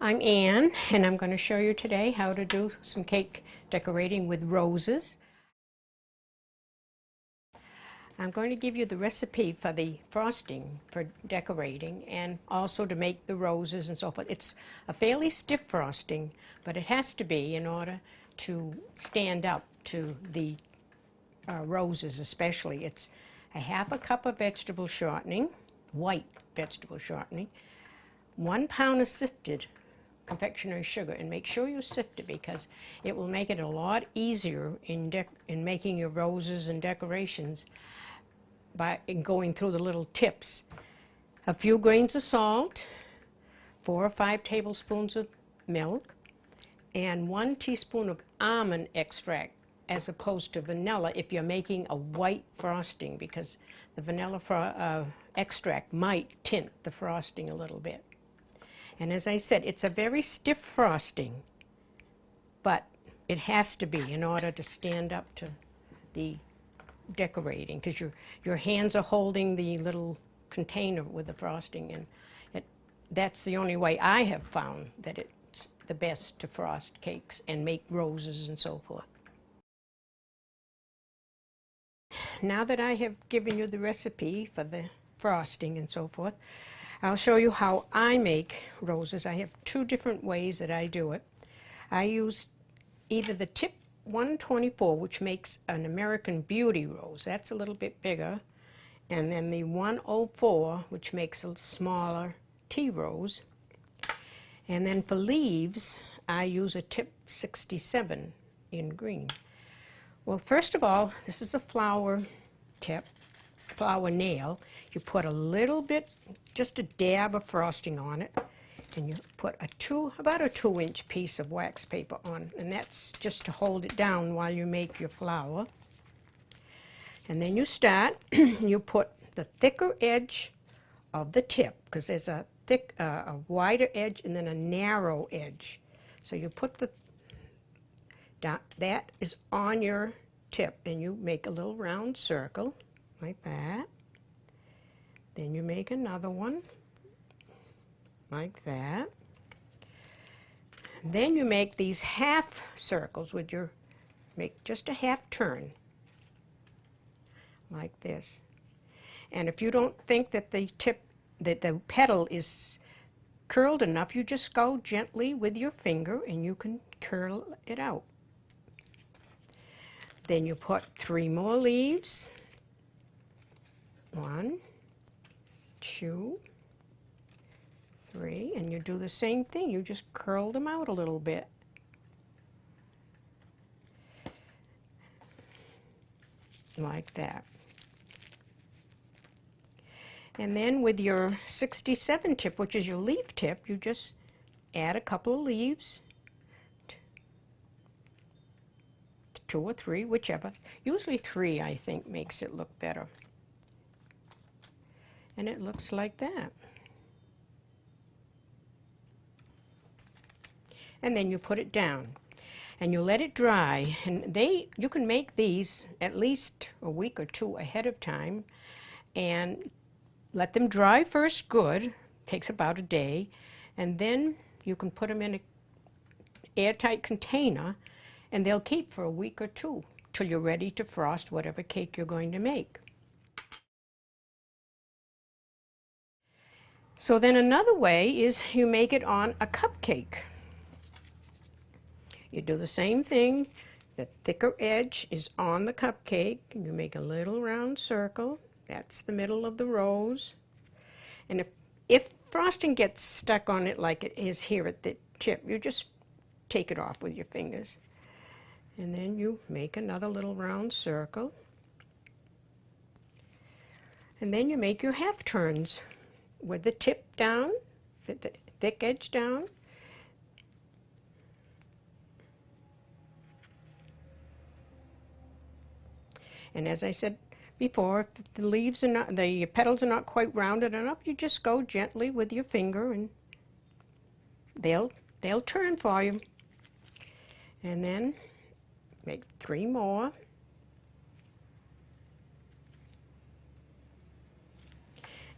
I'm Anne, and I'm going to show you today how to do some cake decorating with roses. I'm going to give you the recipe for the frosting for decorating and also to make the roses and so forth. It's a fairly stiff frosting, but it has to be in order to stand up to the roses especially. It's a half a cup of vegetable shortening, white vegetable shortening, 1 pound of sifted confectionery sugar, and make sure you sift it because it will make it a lot easier in making your roses and decorations by going through the little tips. A few grains of salt, 4 or 5 tablespoons of milk, and 1 teaspoon of almond extract as opposed to vanilla if you're making a white frosting, because the vanilla extract might tint the frosting a little bit. And as I said, it's a very stiff frosting, but it has to be in order to stand up to the decorating, because your hands are holding the little container with the frosting, and that's the only way I have found that it's the best to frost cakes and make roses and so forth. Now that I have given you the recipe for the frosting and so forth, I'll show you how I make roses. I have 2 different ways that I do it. I use either the tip 124, which makes an American Beauty rose. That's a little bit bigger. And then the 104, which makes a smaller tea rose. And then for leaves, I use a tip 67 in green. Well, first of all, this is a flower tip, flower nail. You put a little bit, just a dab of frosting on it, and you put about a 2-inch piece of wax paper on, and that's just to hold it down while you make your flower. And then you start, you put the thicker edge of the tip, because there's a wider edge and then a narrow edge. So you put that is on your tip, and you make a little round circle like that. Then you make another one like that. Then you make these half circles with make just a half turn like this. And if you don't think that the petal is curled enough, you just go gently with your finger and you can curl it out. Then you put 3 more leaves. 1, 2, 3, and you do the same thing. You just curl them out a little bit. Like that. And then with your 67 tip, which is your leaf tip, you just add a couple of leaves, 2 or 3, whichever. Usually 3, I think, makes it look better. And it looks like that. And then you put it down and you let it dry, and you can make these at least a week or 2 ahead of time and let them dry first good. Takes about a day, and then you can put them in an airtight container and they'll keep for a week or 2 till you're ready to frost whatever cake you're going to make. So then another way is you make it on a cupcake. You do the same thing. The thicker edge is on the cupcake, and you make a little round circle. That's the middle of the rose. And if frosting gets stuck on it like it is here at the tip, you just take it off with your fingers. And then you make another little round circle. And then you make your half turns with the tip down, the thick edge down. And as I said before, if the petals are not quite rounded enough, you just go gently with your finger and they'll turn for you. And then make 3 more.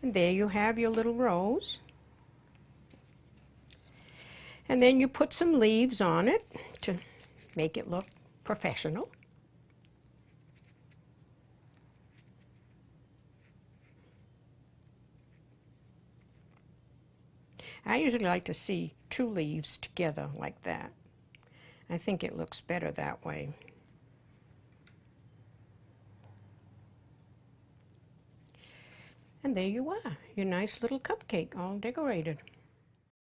And there you have your little rose. And then you put some leaves on it to make it look professional. I usually like to see 2 leaves together like that. I think it looks better that way. And there you are, your nice little cupcake all decorated.